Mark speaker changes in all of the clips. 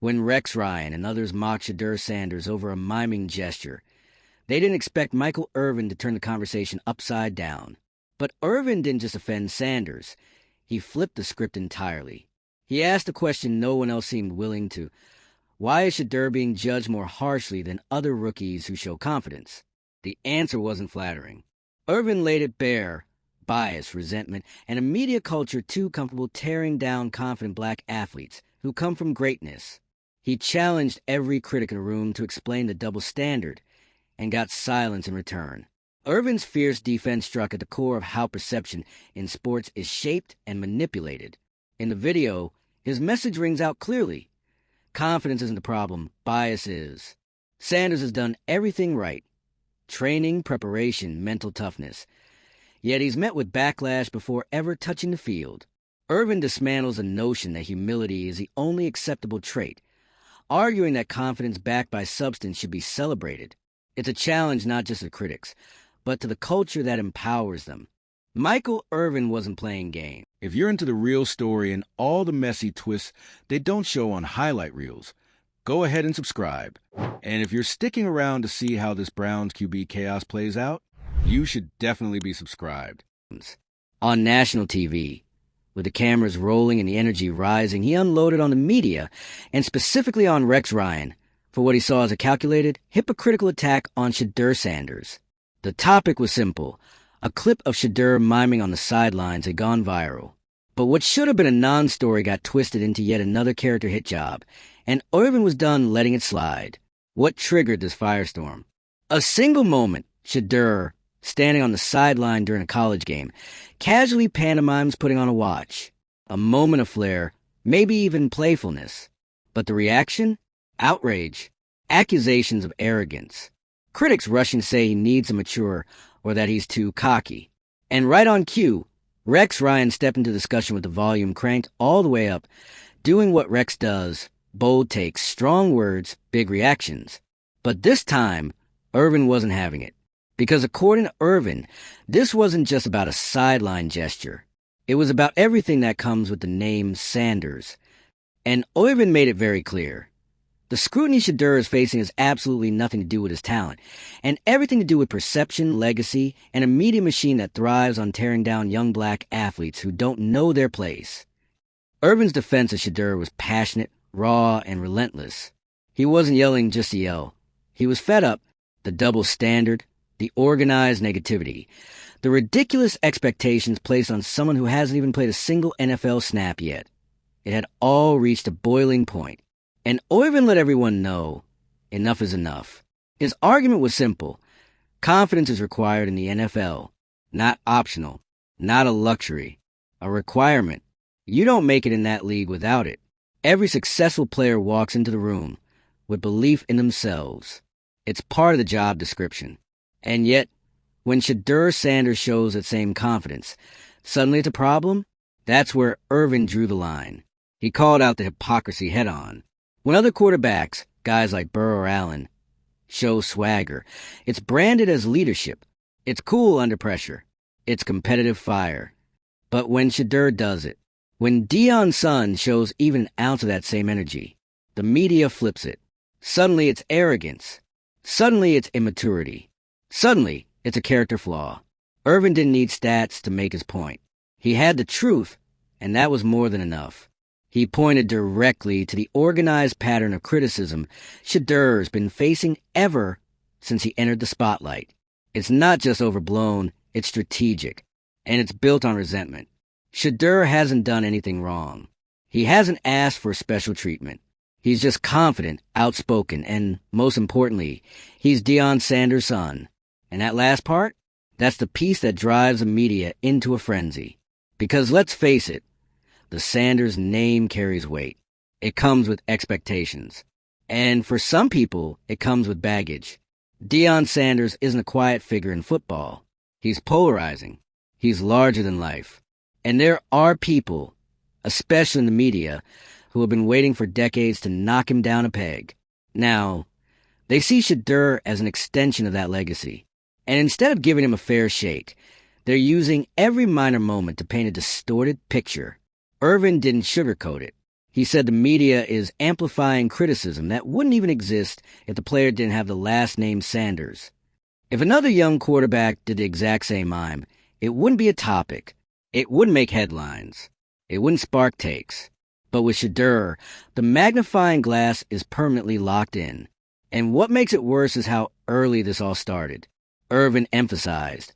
Speaker 1: When Rex Ryan and others mocked Shedeur Sanders over a miming gesture, they didn't expect Michael Irvin to turn the conversation upside down. But Irvin didn't just offend Sanders. He flipped the script entirely. He asked a question no one else seemed willing to. Why is Shedeur being judged more harshly than other rookies who show confidence? The answer wasn't flattering. Irvin laid it bare: bias, resentment, and a media culture too comfortable tearing down confident black athletes who come from greatness. He challenged every critic in the room to explain the double standard, and got silence in return. Irvin's fierce defense struck at the core of how perception in sports is shaped and manipulated. In the video, his message rings out clearly. Confidence isn't the problem, bias is. Sanders has done everything right. Training, preparation, mental toughness. Yet he's met with backlash before ever touching the field. Irvin dismantles the notion that humility is the only acceptable trait, arguing that confidence backed by substance should be celebrated. It's a challenge not just to critics, but to the culture that empowers them. Michael Irvin wasn't playing games.
Speaker 2: If you're into the real story and all the messy twists they don't show on highlight reels, go ahead and subscribe. And if you're sticking around to see how this Browns QB chaos plays out, you should definitely be subscribed.
Speaker 1: On national TV, with the cameras rolling and the energy rising, he unloaded on the media, and specifically on Rex Ryan, for what he saw as a calculated, hypocritical attack on Shedeur Sanders. The topic was simple. A clip of Shedeur miming on the sidelines had gone viral. But what should have been a non-story got twisted into yet another character hit job, and Irvin was done letting it slide. What triggered this firestorm? A single moment, Shedeur, standing on the sideline during a college game, casually pantomimes putting on a watch. A moment of flair, maybe even playfulness. But the reaction? Outrage. Accusations of arrogance. Critics rushing to say he needs to mature or that he's too cocky. And right on cue, Rex Ryan stepped into discussion with the volume cranked all the way up, doing what Rex does: bold takes, strong words, big reactions. But this time, Irvin wasn't having it. Because according to Irvin, this wasn't just about a sideline gesture. It was about everything that comes with the name Sanders. And Irvin made it very clear. The scrutiny Shedeur is facing has absolutely nothing to do with his talent, and everything to do with perception, legacy, and a media machine that thrives on tearing down young black athletes who don't know their place. Irvin's defense of Shedeur was passionate, raw, and relentless. He wasn't yelling just to yell. He was fed up. The double standard, the organized negativity, the ridiculous expectations placed on someone who hasn't even played a single NFL snap yet. It had all reached a boiling point. And Irvin let everyone know, enough is enough. His argument was simple. Confidence is required in the NFL. Not optional. Not a luxury. A requirement. You don't make it in that league without it. Every successful player walks into the room with belief in themselves. It's part of the job description. And yet, when Shedeur Sanders shows that same confidence, suddenly it's a problem? That's where Irvin drew the line. He called out the hypocrisy head-on. When other quarterbacks, guys like Burrow or Allen, show swagger, it's branded as leadership. It's cool under pressure. It's competitive fire. But when Shedeur does it, when Deion's son shows even an ounce of that same energy, the media flips it. Suddenly it's arrogance. Suddenly it's immaturity. Suddenly it's a character flaw. Irvin didn't need stats to make his point. He had the truth, and that was more than enough. He pointed directly to the organized pattern of criticism Shedeur's been facing ever since he entered the spotlight. It's not just overblown, it's strategic, and it's built on resentment. Shedeur hasn't done anything wrong. He hasn't asked for special treatment. He's just confident, outspoken, and, most importantly, he's Deion Sanders' son. And that last part? That's the piece that drives the media into a frenzy. Because let's face it, the Sanders name carries weight. It comes with expectations. And for some people, it comes with baggage. Deion Sanders isn't a quiet figure in football. He's polarizing. He's larger than life. And there are people, especially in the media, who have been waiting for decades to knock him down a peg. Now, they see Shedeur as an extension of that legacy. And instead of giving him a fair shake, they're using every minor moment to paint a distorted picture. Irvin didn't sugarcoat it. He said the media is amplifying criticism that wouldn't even exist if the player didn't have the last name Sanders. If another young quarterback did the exact same mime, it wouldn't be a topic. It wouldn't make headlines. It wouldn't spark takes. But with Shedeur, the magnifying glass is permanently locked in. And what makes it worse is how early this all started. Irvin emphasized,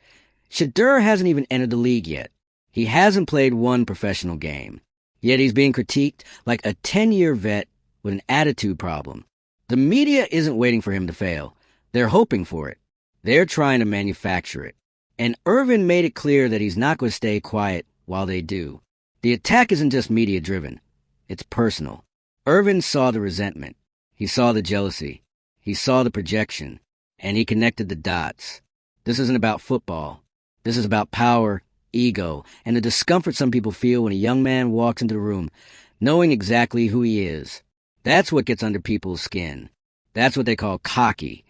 Speaker 1: Shedeur hasn't even entered the league yet. He hasn't played one professional game. Yet he's being critiqued like a 10-year vet with an attitude problem. The media isn't waiting for him to fail. They're hoping for it. They're trying to manufacture it. And Irvin made it clear that he's not going to stay quiet while they do. The attack isn't just media-driven. It's personal. Irvin saw the resentment. He saw the jealousy. He saw the projection. And he connected the dots. This isn't about football. This is about power, ego, and the discomfort some people feel when a young man walks into the room, knowing exactly who he is. That's what gets under people's skin. That's what they call cocky.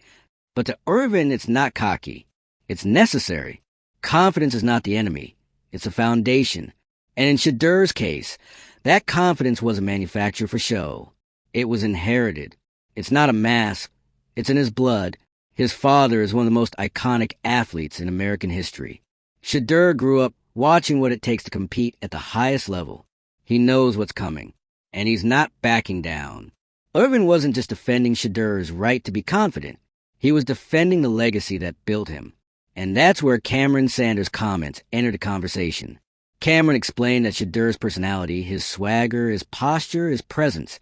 Speaker 1: But to Irvin, it's not cocky. It's necessary. Confidence is not the enemy. It's a foundation. And in Shedeur's case, that confidence wasn't manufactured for show. It was inherited. It's not a mask. It's in his blood. His father is one of the most iconic athletes in American history. Shedeur grew up watching what it takes to compete at the highest level. He knows what's coming, and he's not backing down. Irvin wasn't just defending Shedeur's right to be confident. He was defending the legacy that built him. And that's where Cameron Sanders' comments entered the conversation. Cameron explained that Shedeur's personality, his swagger, his posture, his presence,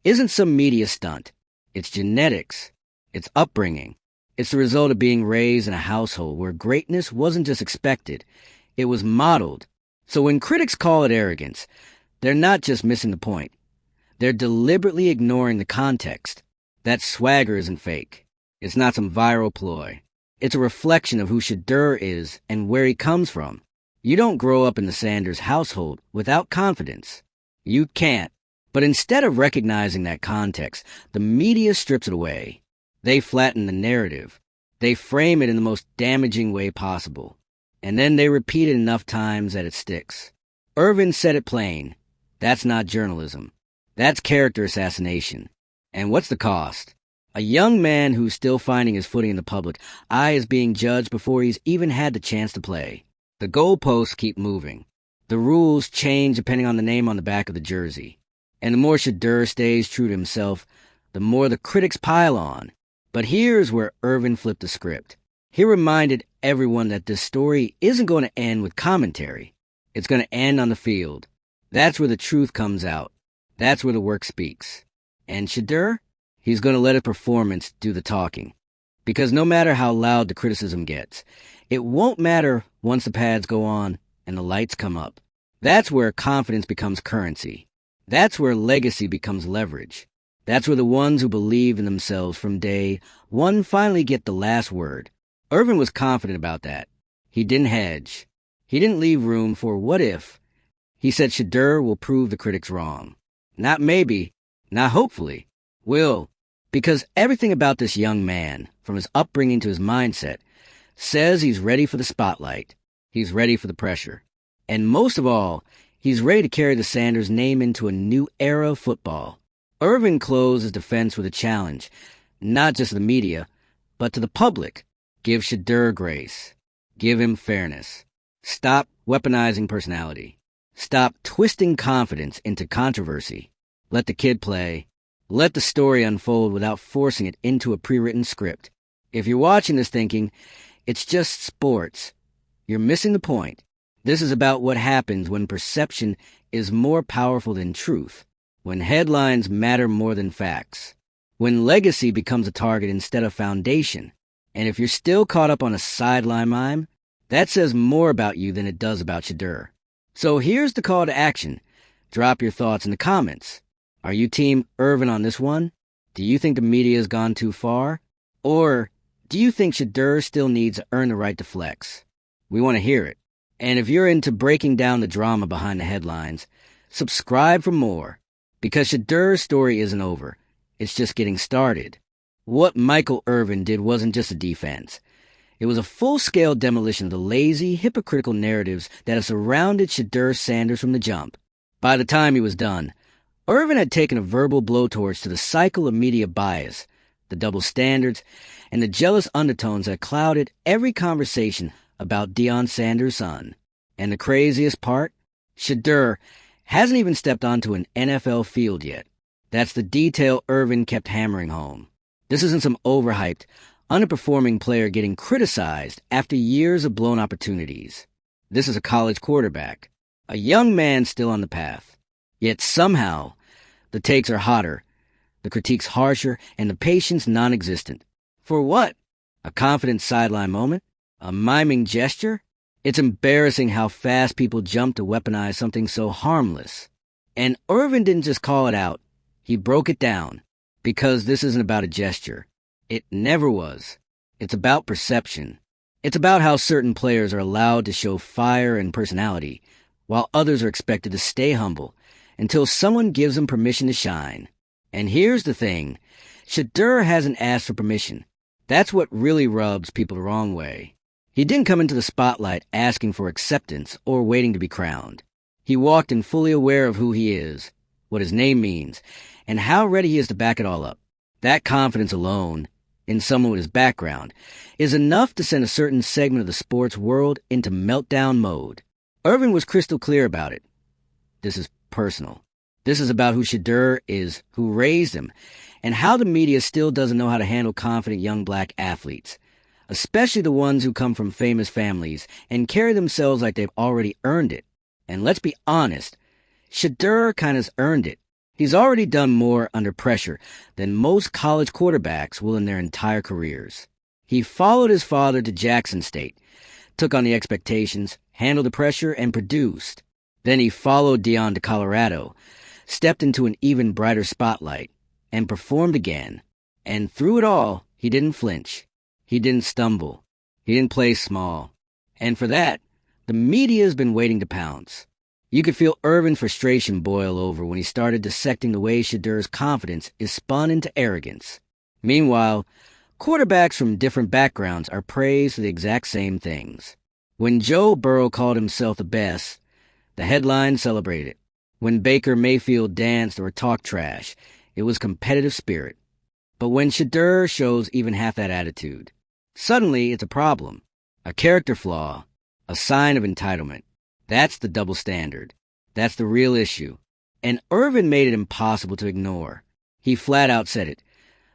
Speaker 1: isn't some media stunt. It's genetics. It's upbringing. It's the result of being raised in a household where greatness wasn't just expected. It was modeled. So when critics call it arrogance, they're not just missing the point. They're deliberately ignoring the context. That swagger isn't fake. It's not some viral ploy. It's a reflection of who Shedeur is and where he comes from. You don't grow up in the Sanders household without confidence. You can't. But instead of recognizing that context, the media strips it away. They flatten the narrative. They frame it in the most damaging way possible. And then they repeat it enough times that it sticks. Irvin said it plain. That's not journalism. That's character assassination. And what's the cost? A young man who's still finding his footing in the public eye is being judged before he's even had the chance to play. The goalposts keep moving. The rules change depending on the name on the back of the jersey. And the more Shedeur stays true to himself, the more the critics pile on. But here's where Irvin flipped the script. He reminded everyone that this story isn't going to end with commentary. It's going to end on the field. That's where the truth comes out. That's where the work speaks. And Shedeur? He's going to let his performance do the talking. Because no matter how loud the criticism gets, it won't matter once the pads go on and the lights come up. That's where confidence becomes currency. That's where legacy becomes leverage. That's where the ones who believe in themselves from day one finally get the last word. Irvin was confident about that. He didn't hedge. He didn't leave room for what if. He said Shedeur will prove the critics wrong. Not maybe, not hopefully. Will. Because everything about this young man, from his upbringing to his mindset, says he's ready for the spotlight. He's ready for the pressure. And most of all, he's ready to carry the Sanders name into a new era of football. Irvin closed his defense with a challenge, not just to the media, but to the public. Give Shedeur grace. Give him fairness. Stop weaponizing personality. Stop twisting confidence into controversy. Let the kid play. Let the story unfold without forcing it into a pre-written script. If you're watching this thinking, it's just sports, you're missing the point. This is about what happens when perception is more powerful than truth, when headlines matter more than facts, when legacy becomes a target instead of foundation. And if you're still caught up on a sideline mime, that says more about you than it does about Shedeur. So here's the call to action. Drop your thoughts in the comments. Are you team Irvin on this one? Do you think the media has gone too far? Or do you think Shedeur still needs to earn the right to flex? We want to hear it. And if you're into breaking down the drama behind the headlines, subscribe for more. Because Shedeur's story isn't over. It's just getting started. What Michael Irvin did wasn't just a defense. It was a full-scale demolition of the lazy, hypocritical narratives that have surrounded Shedeur Sanders from the jump. By the time he was done, Irvin had taken a verbal blowtorch to the cycle of media bias, the double standards, and the jealous undertones that clouded every conversation about Deion Sanders' son. And the craziest part? Shedeur hasn't even stepped onto an NFL field yet. That's the detail Irvin kept hammering home. This isn't some overhyped, underperforming player getting criticized after years of blown opportunities. This is a college quarterback, a young man still on the path. Yet somehow, the takes are hotter, the critiques harsher, and the patience non-existent. For what? A confident sideline moment? A miming gesture? It's embarrassing how fast people jump to weaponize something so harmless. And Irvin didn't just call it out. He broke it down. Because this isn't about a gesture. It never was. It's about perception. It's about how certain players are allowed to show fire and personality, while others are expected to stay humble until someone gives them permission to shine. And here's the thing. Shedeur hasn't asked for permission. That's what really rubs people the wrong way. He didn't come into the spotlight asking for acceptance or waiting to be crowned. He walked in fully aware of who he is, what his name means, and how ready he is to back it all up. That confidence alone, in someone with his background, is enough to send a certain segment of the sports world into meltdown mode. Irvin was crystal clear about it. This is personal. This is about who Shedeur is, who raised him, and how the media still doesn't know how to handle confident young black athletes, especially the ones who come from famous families and carry themselves like they've already earned it. And let's be honest, Shedeur kind of earned it. He's already done more under pressure than most college quarterbacks will in their entire careers. He followed his father to Jackson State, took on the expectations, handled the pressure, and produced. Then he followed Deion to Colorado, stepped into an even brighter spotlight, and performed again. And through it all, he didn't flinch. He didn't stumble. He didn't play small. And for that, the media's been waiting to pounce. You could feel Irvin's frustration boil over when he started dissecting the way Shedeur's confidence is spun into arrogance. Meanwhile, quarterbacks from different backgrounds are praised for the exact same things. When Joe Burrow called himself the best, the headlines celebrated. When Baker Mayfield danced or talked trash, it was competitive spirit. But when Shedeur shows even half that attitude, suddenly it's a problem, a character flaw, a sign of entitlement. That's the double standard. That's the real issue. And Irvin made it impossible to ignore. He flat out said it.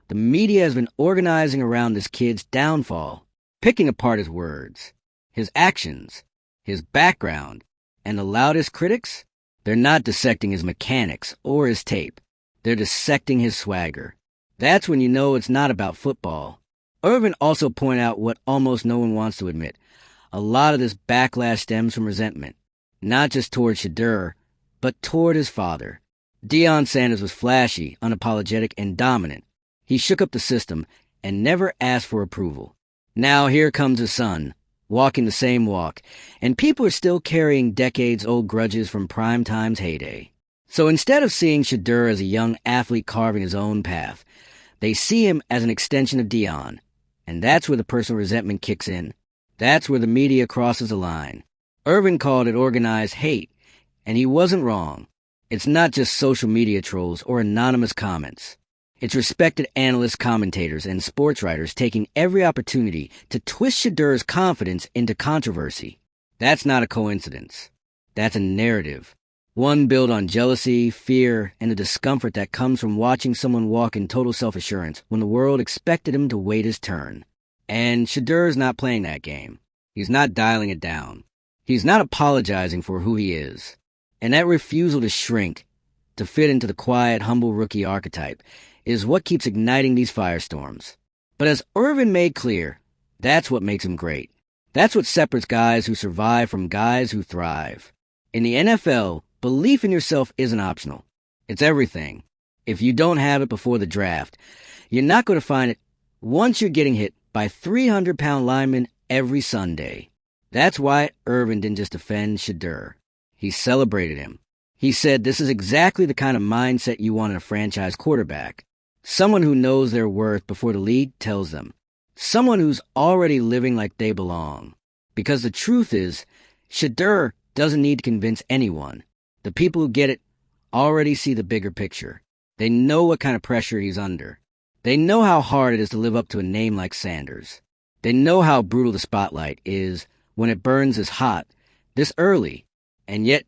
Speaker 1: The media has been organizing around this kid's downfall, picking apart his words, his actions, his background, and the loudest critics? They're not dissecting his mechanics or his tape. They're dissecting his swagger. That's when you know it's not about football. Irvin also pointed out what almost no one wants to admit. A lot of this backlash stems from resentment, not just toward Shedeur, but toward his father. Deion Sanders was flashy, unapologetic, and dominant. He shook up the system and never asked for approval. Now here comes his son, walking the same walk, and people are still carrying decades-old grudges from prime time's heyday. So instead of seeing Shedeur as a young athlete carving his own path, they see him as an extension of Deion. And that's where the personal resentment kicks in. That's where the media crosses the line. Irvin called it organized hate, and he wasn't wrong. It's not just social media trolls or anonymous comments. It's respected analysts, commentators, and sports writers taking every opportunity to twist Shedeur's confidence into controversy. That's not a coincidence. That's a narrative. One built on jealousy, fear, and the discomfort that comes from watching someone walk in total self-assurance when the world expected him to wait his turn. And Shedeur's not playing that game. He's not dialing it down. He's not apologizing for who he is. And that refusal to shrink, to fit into the quiet, humble rookie archetype, is what keeps igniting these firestorms. But as Irvin made clear, that's what makes him great. That's what separates guys who survive from guys who thrive. In the NFL, belief in yourself isn't optional. It's everything. If you don't have it before the draft, you're not going to find it once you're getting hit by 300-pound linemen every Sunday. That's why Irvin didn't just defend Shedeur. He celebrated him. He said this is exactly the kind of mindset you want in a franchise quarterback. Someone who knows their worth before the league tells them. Someone who's already living like they belong. Because the truth is, Shedeur doesn't need to convince anyone. The people who get it already see the bigger picture. They know what kind of pressure he's under. They know how hard it is to live up to a name like Sanders. They know how brutal the spotlight is when it burns as hot, this early. And yet,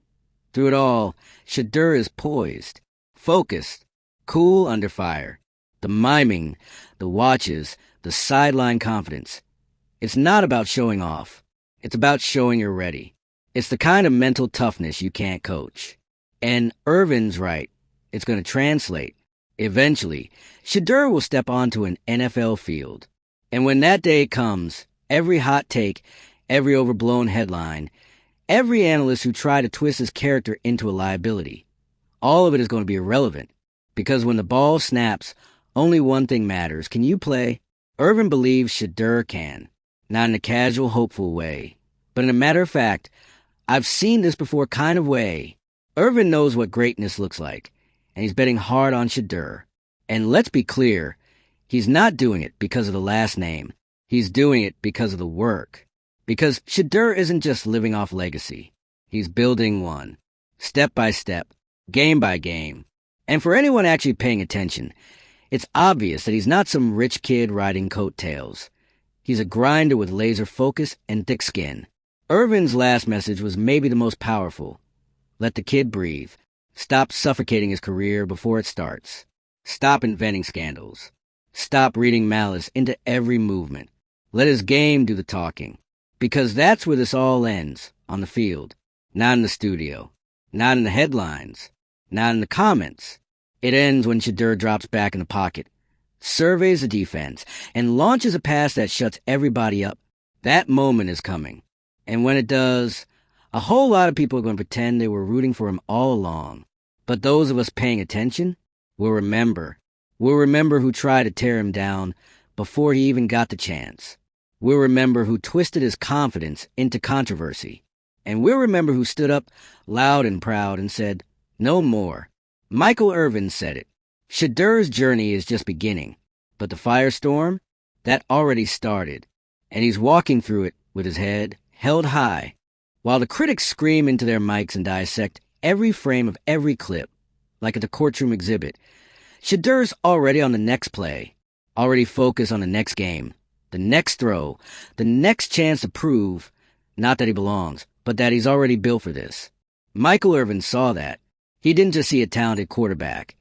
Speaker 1: through it all, Shedeur is poised, focused, cool under fire. The miming, the watches, the sideline confidence. It's not about showing off. It's about showing you're ready. It's the kind of mental toughness you can't coach. And Irvin's right. It's going to translate. Eventually, Shedeur will step onto an NFL field. And when that day comes, every hot take, every overblown headline, every analyst who tried to twist his character into a liability, all of it is going to be irrelevant. Because when the ball snaps, only one thing matters. Can you play? Irvin believes Shedeur can. Not in a casual, hopeful way, but in a matter of fact, I've seen this before kind of way. Irvin knows what greatness looks like, and he's betting hard on Shedeur. And let's be clear, he's not doing it because of the last name. He's doing it because of the work. Because Shedeur isn't just living off legacy. He's building one. Step by step, game by game. And for anyone actually paying attention, it's obvious that he's not some rich kid riding coattails. He's a grinder with laser focus and thick skin. Irvin's last message was maybe the most powerful. Let the kid breathe. Stop suffocating his career before it starts. Stop inventing scandals. Stop reading malice into every movement. Let his game do the talking. Because that's where this all ends, on the field. Not in the studio. Not in the headlines. Not in the comments. It ends when Shedeur drops back in the pocket, surveys the defense, and launches a pass that shuts everybody up. That moment is coming. And when it does, a whole lot of people are going to pretend they were rooting for him all along. But those of us paying attention will remember. We'll remember who tried to tear him down before he even got the chance. We'll remember who twisted his confidence into controversy. And we'll remember who stood up loud and proud and said, "No more." Michael Irvin said it. Shedeur's journey is just beginning, but the firestorm, that already started, and he's walking through it with his head held high, while the critics scream into their mics and dissect every frame of every clip, like at the courtroom exhibit. Shedeur's already on the next play, already focused on the next game, the next throw, the next chance to prove, not that he belongs, but that he's already built for this. Michael Irvin saw that. He didn't just see a talented quarterback.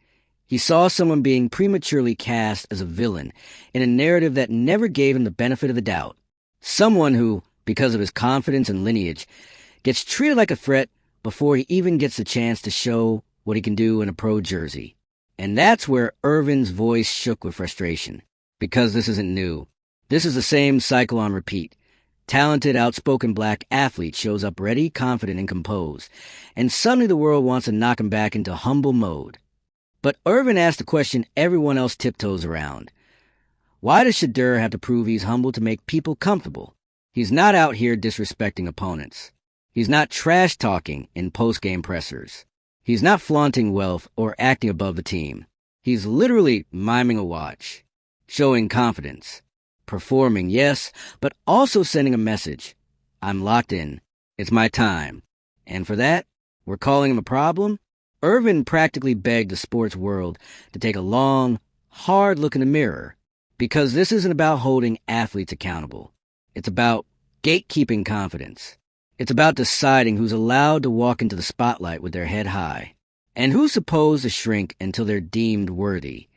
Speaker 1: He saw someone being prematurely cast as a villain in a narrative that never gave him the benefit of the doubt. Someone who, because of his confidence and lineage, gets treated like a threat before he even gets the chance to show what he can do in a pro jersey. And that's where Irvin's voice shook with frustration. Because this isn't new. This is the same cycle on repeat. Talented, outspoken black athlete shows up ready, confident, and composed. And suddenly the world wants to knock him back into humble mode. But Irvin asked the question everyone else tiptoes around. Why does Shedeur have to prove he's humble to make people comfortable? He's not out here disrespecting opponents. He's not trash-talking in post-game pressers. He's not flaunting wealth or acting above the team. He's literally miming a watch, showing confidence. Performing, yes, but also sending a message. I'm locked in. It's my time. And for that, we're calling him a problem? Irvin practically begged the sports world to take a long, hard look in the mirror. Because this isn't about holding athletes accountable. It's about gatekeeping confidence. It's about deciding who's allowed to walk into the spotlight with their head high, and who's supposed to shrink until they're deemed worthy.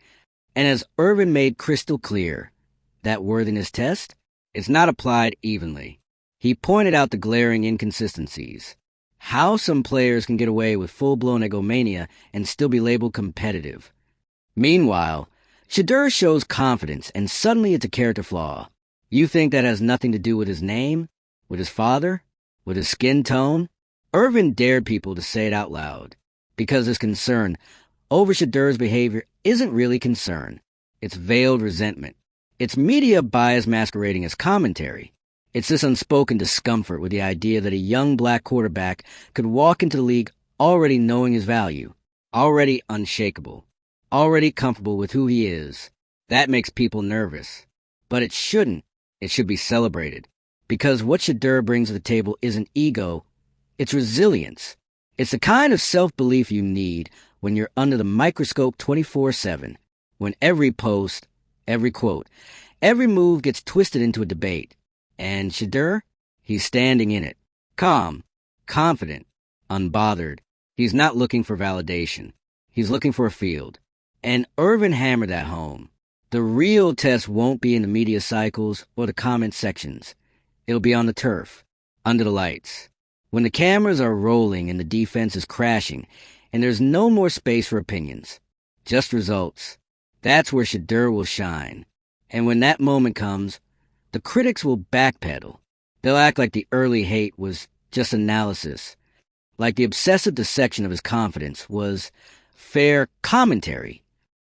Speaker 1: And as Irvin made crystal clear, that worthiness test is not applied evenly. He pointed out the glaring inconsistencies. How some players can get away with full-blown egomania and still be labeled competitive. Meanwhile, Shedeur shows confidence and suddenly it's a character flaw. You think that has nothing to do with his name? With his father? With his skin tone? Irvin dared people to say it out loud. Because his concern over Shedeur's behavior isn't really concern. It's veiled resentment. It's media bias masquerading as commentary. It's this unspoken discomfort with the idea that a young black quarterback could walk into the league already knowing his value, already unshakable, already comfortable with who he is. That makes people nervous. But it shouldn't. It should be celebrated. Because what Shedeur brings to the table isn't ego, it's resilience. It's the kind of self-belief you need when you're under the microscope 24/7, when every post, every quote, every move gets twisted into a debate. And Shedeur, he's standing in it, calm, confident, unbothered. He's not looking for validation. He's looking for a field. And Irvin hammered that home. The real test won't be in the media cycles or the comment sections. It'll be on the turf, under the lights. When the cameras are rolling and the defense is crashing, and there's no more space for opinions, just results. That's where Shedeur will shine. And when that moment comes, the critics will backpedal. They'll act like the early hate was just analysis, like the obsessive dissection of his confidence was fair commentary,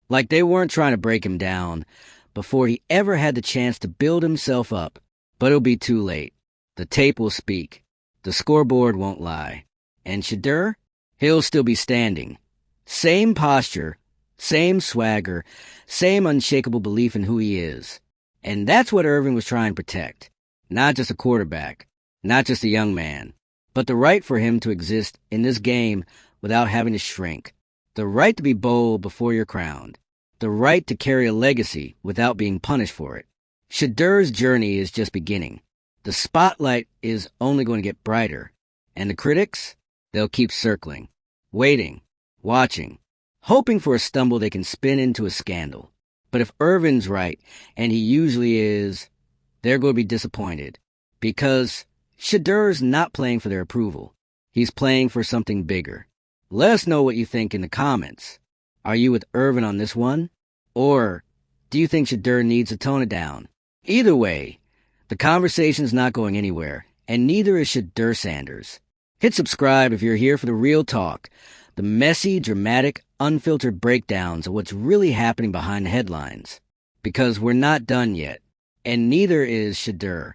Speaker 1: like they weren't trying to break him down before he ever had the chance to build himself up. But it'll be too late. The tape will speak. The scoreboard won't lie. And Shedeur, he'll still be standing. Same posture, same swagger, same unshakable belief in who he is. And that's what Irvin was trying to protect. Not just a quarterback, not just a young man, but the right for him to exist in this game without having to shrink. The right to be bold before you're crowned. The right to carry a legacy without being punished for it. Shedeur's journey is just beginning. The spotlight is only going to get brighter. And the critics, they'll keep circling, waiting, watching, hoping for a stumble they can spin into a scandal. But if Irvin's right, and he usually is, they're going to be disappointed. Because Shedeur's not playing for their approval. He's playing for something bigger. Let us know what you think in the comments. Are you with Irvin on this one? Or do you think Shedeur needs to tone it down? Either way, the conversation's not going anywhere, and neither is Shedeur Sanders. Hit subscribe if you're here for the real talk, the messy, dramatic, unfiltered breakdowns of what's really happening behind the headlines. Because we're not done yet, and neither is Shedeur.